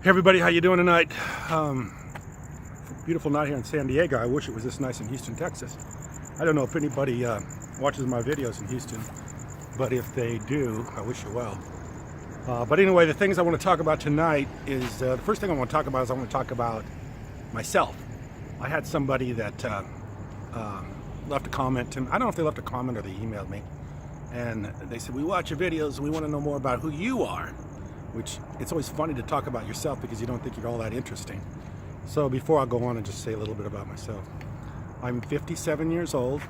Hey everybody, how you doing tonight? Beautiful night here in San Diego. I wish it was this nice in Houston, Texas. I don't know if anybody watches my videos in Houston, but if they do, I wish you well. But anyway, the things I want to talk about tonight is, the first thing I want to talk about is I want to talk about myself. I had somebody that left a comment, and I don't know if they left a comment or they emailed me, and they said, we watch your videos and we want to know more about who you are. Which, it's always funny to talk about yourself because you don't think you're all that interesting. So before I go on and just say a little bit about myself. I'm 57 years old.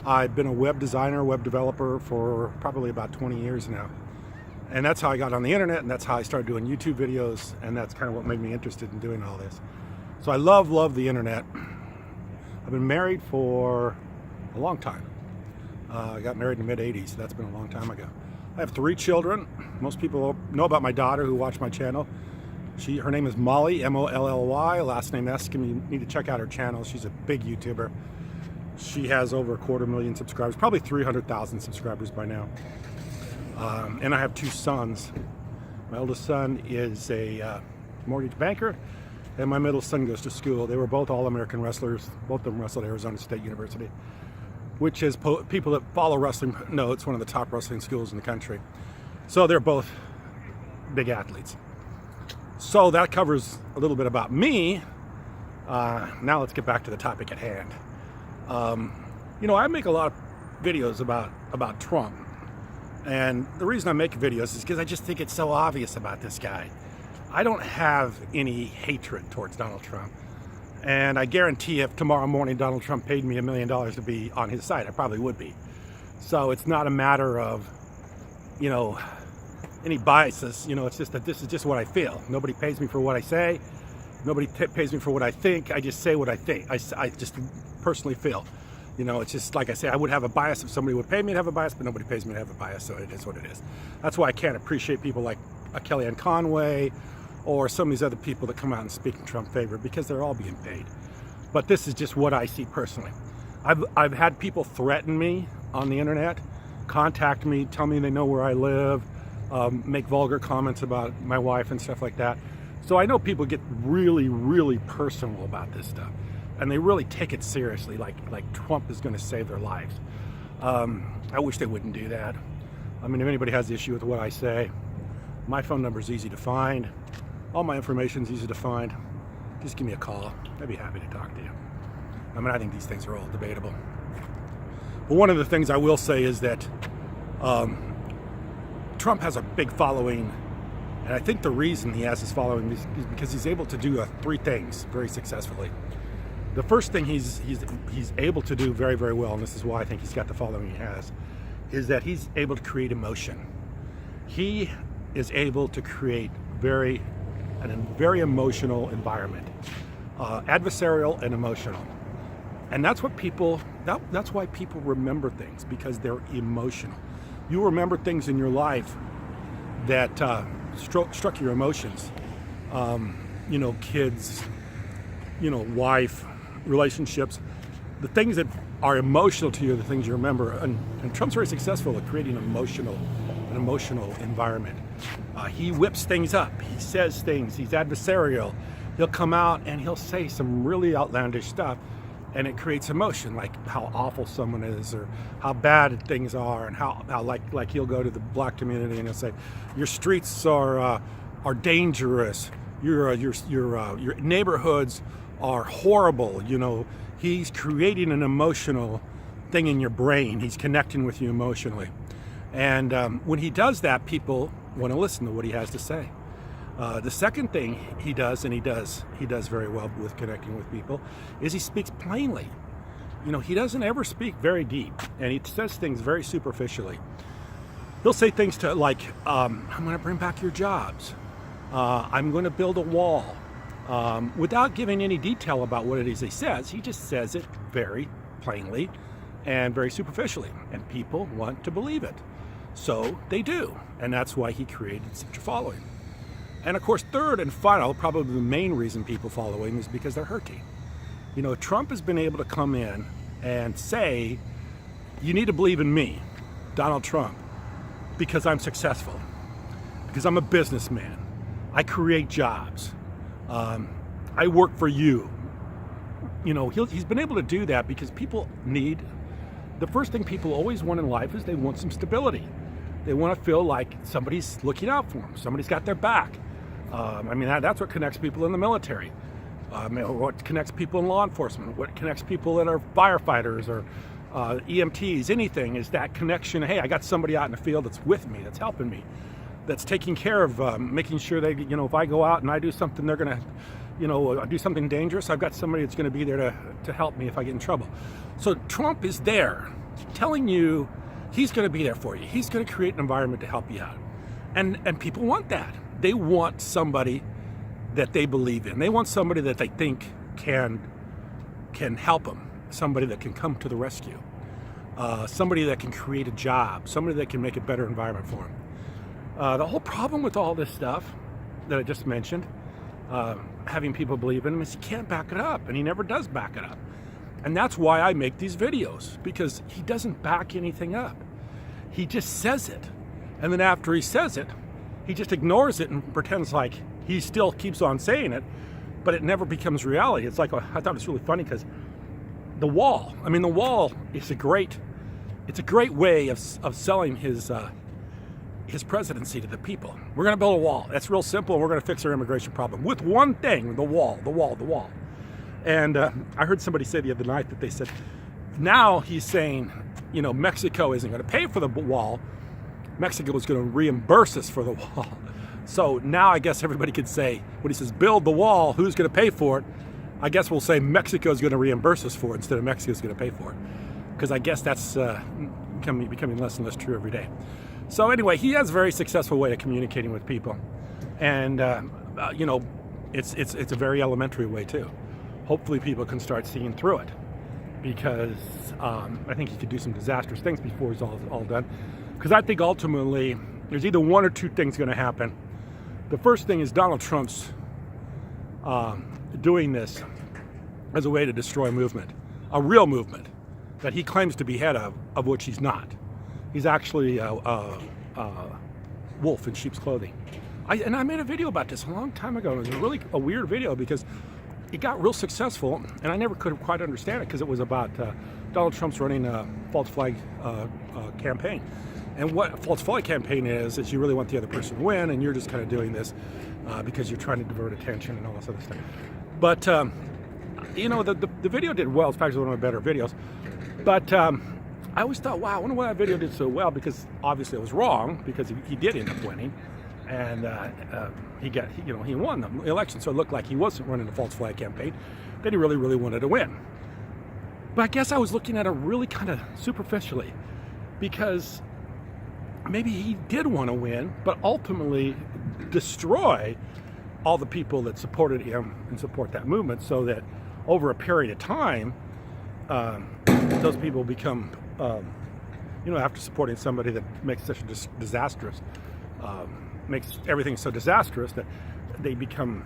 I've been a web designer, web developer for probably about 20 years now. And that's how I got on the internet, and that's how I started doing YouTube videos, and that's kind of what made me interested in doing all this. So I love the internet. I've been married for a long time. I got married in the mid-'80s, so that's been a long time ago. I have 3 children. Most people know about my daughter who watch my channel. Her name is Molly, M-O-L-L-Y, last name Eskim. You need to check out her channel. She's a big YouTuber. She has over 250,000 subscribers, probably 300,000 subscribers by now. And I have 2 sons. My oldest son is a mortgage banker, and my middle son goes to school. They were both All-American wrestlers. Both of them wrestled at Arizona State University, which is, people that follow wrestling know it's one of the top wrestling schools in the country. So they're both big athletes. So that covers a little bit about me. Now let's get back to the topic at hand. You know, I make a lot of videos about Trump. And the reason I make videos is because I just think it's so obvious about this guy. I don't have any hatred towards Donald Trump. And I guarantee if tomorrow morning Donald Trump paid me $1 million to be on his side, I probably would be. So it's not a matter of, you know, any biases. You know, it's just that this is just what I feel. Nobody pays me for what I say. Nobody pays me for what I think. I just say what I think. I just personally feel. You know, it's just like I say, I would have a bias if somebody would pay me to have a bias, but nobody pays me to have a bias, so it is what it is. That's why I can't appreciate people like Kellyanne Conway or some of these other people that come out and speak in Trump's favor, because they're all being paid. But this is just what I see personally. I've had people threaten me on the internet, contact me, tell me they know where I live, make vulgar comments about my wife and stuff like that. So I know people get really personal about this stuff, and they really take it seriously, like Trump is going to save their lives. I wish they wouldn't do that. I mean, if anybody has an issue with what I say, my phone number is easy to find. All my information is easy to find. Just give me a call. I'd be happy to talk to you. I mean, I think these things are all debatable. But one of the things I will say is that Trump has a big following, and I think the reason he has his following is because he's able to do 3 things very successfully. The first thing he's able to do very well, and this is why I think he's got the following he has, is that he's able to create emotion. He is able to create a very emotional environment, adversarial and emotional. And that's what that's why people remember things, because they're emotional. You remember things in your life that struck your emotions. You know, kids, you know, wife, relationships. The things that are emotional to you are the things you remember. And Trump's very successful at creating an emotional environment. He whips things up. He says things. He's adversarial. He'll come out and he'll say some really outlandish stuff, and it creates emotion, like how awful someone is, or how bad things are, and how like he'll go to the black community and he'll say, your streets are dangerous. Your neighborhoods are horrible. You know, he's creating an emotional thing in your brain. He's connecting with you emotionally. And when he does that, people want to listen to what he has to say. The second thing he does, and he does very well with connecting with people, is he speaks plainly. You know, he doesn't ever speak very deep, and he says things very superficially. He'll say things to like, I'm going to bring back your jobs. I'm going to build a wall. Without giving any detail about what it is he says, he just says it very plainly and very superficially, and people want to believe it. So they do, and that's why he created such a following. And of course, third and final, probably the main reason people follow him is because they're hurting. You know, Trump has been able to come in and say, you need to believe in me, Donald Trump, because I'm successful, because I'm a businessman. I create jobs. I work for you. You know, he's been able to do that because people need, the first thing people always want in life is they want some stability. They want to feel like somebody's looking out for them. Somebody's got their back. I mean, that's what connects people in the military. What connects people in law enforcement, what connects people that are firefighters or EMTs, anything, is that connection. Hey, I got somebody out in the field that's with me, that's helping me, that's taking care of, making sure they, you know, if I go out and I do something, they're going to, you know, do something dangerous, I've got somebody that's going to be there to help me if I get in trouble. So Trump is there telling you he's going to be there for you. He's going to create an environment to help you out. And people want that. They want somebody that they believe in. They want somebody that they think can help them. Somebody that can come to the rescue. Somebody that can create a job. Somebody that can make a better environment for them. The whole problem with all this stuff that I just mentioned, having people believe in him, is he can't back it up, and he never does back it up. And that's why I make these videos, because he doesn't back anything up. He just says it. And then after he says it, he just ignores it and pretends like he still keeps on saying it, but it never becomes reality. It's like, I thought it was really funny because the wall, I mean, the wall is a great way of selling his presidency to the people. We're going to build a wall. That's real simple, and we're going to fix our immigration problem with one thing: the wall. And I heard somebody say the other night that they said, now he's saying, you know, Mexico isn't going to pay for the wall. Mexico is going to reimburse us for the wall. So now I guess everybody could say, when he says build the wall, who's going to pay for it? I guess we'll say Mexico is going to reimburse us for it instead of Mexico is going to pay for it. Because I guess that's becoming less and less true every day. So anyway, he has a very successful way of communicating with people. And, you know, it's a very elementary way too. Hopefully people can start seeing through it, because I think he could do some disastrous things before he's all done. Because I think ultimately there's either one or two things going to happen. The first thing is Donald Trump's doing this as a way to destroy a movement, a real movement that he claims to be head of which he's not. He's actually a wolf in sheep's clothing. I made a video about this a long time ago. It was really a weird video because it got real successful, and I never could quite understand it because it was about Donald Trump's running a false flag campaign. And what a false flag campaign is you really want the other person to win, and you're just kind of doing this because you're trying to divert attention and all this other stuff. But, you know, the video did well. It's actually one of my better videos. But I always thought, wow, I wonder why that video did so well, because obviously it was wrong, because he did end up winning. And he won the election, so it looked like he wasn't running a false flag campaign, that he really, really wanted to win. But I guess I was looking at it really kind of superficially, because maybe he did want to win, but ultimately destroy all the people that supported him and support that movement, so that over a period of time, those people become, after supporting somebody that makes such a disastrous, makes everything so disastrous that they become,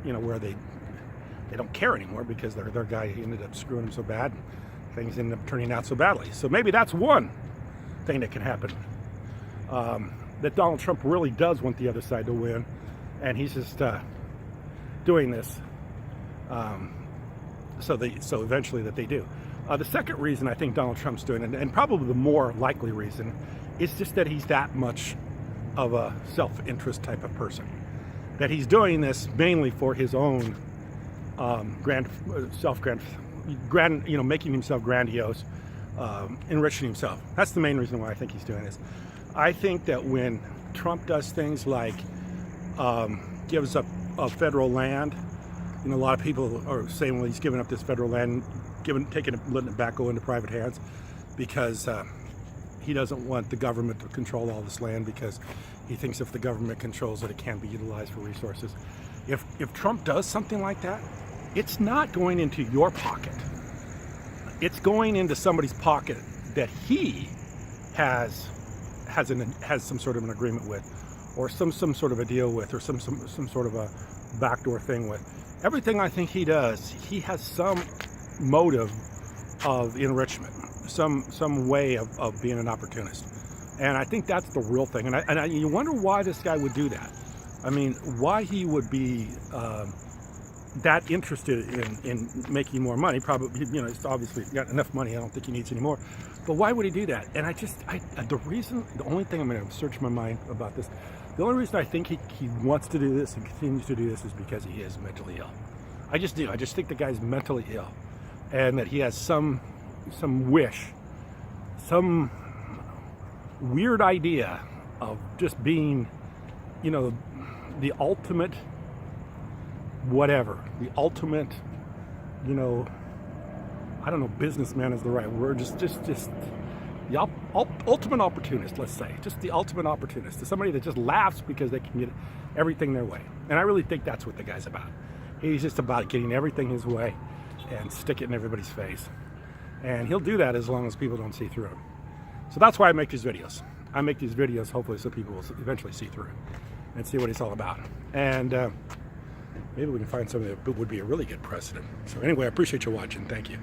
where they don't care anymore because their guy ended up screwing them so bad, things ended up turning out so badly. So maybe that's one thing that can happen. That Donald Trump really does want the other side to win, and he's just doing this so eventually that they do. The second reason I think Donald Trump's doing it, and probably the more likely reason, is just that he's that much of a self-interest type of person. That he's doing this mainly for his own making himself grandiose, enriching himself. That's the main reason why I think he's doing this. I think that when Trump does things like gives up federal land, a lot of people are saying, well, he's giving up this federal land, letting it back go into private hands, because he doesn't want the government to control all this land, because he thinks if the government controls it, it can't be utilized for resources. If Trump does something like that, it's not going into your pocket. It's going into somebody's pocket that he has some sort of an agreement with, or some sort of a deal with, or some sort of a backdoor thing with. Everything I think he does, he has some motive of enrichment, some way of being an opportunist. And I think that's the real thing. And you wonder why this guy would do that. I mean, why he would be that interested in making more money? Probably, you know, he's obviously got enough money. I don't think he needs any more. But why would he do that? And the only thing I'm going to search my mind about this, the only reason I think he wants to do this and continues to do this is because he is mentally ill. I just do. I just think the guy's mentally ill, and that he has some wish, some weird idea of just being, you know, the ultimate whatever, the ultimate, you know, I don't know, businessman is the right word, just the ultimate opportunist, let's say, just the ultimate opportunist, somebody that just laughs because they can get everything their way. And I really think that's what the guy's about. He's just about getting everything his way and stick it in everybody's face. And he'll do that as long as people don't see through him. So that's why I make these videos. I make these videos hopefully so people will eventually see through it and see what it's all about. And maybe we can find something that would be a really good precedent. So anyway, I appreciate you watching. Thank you.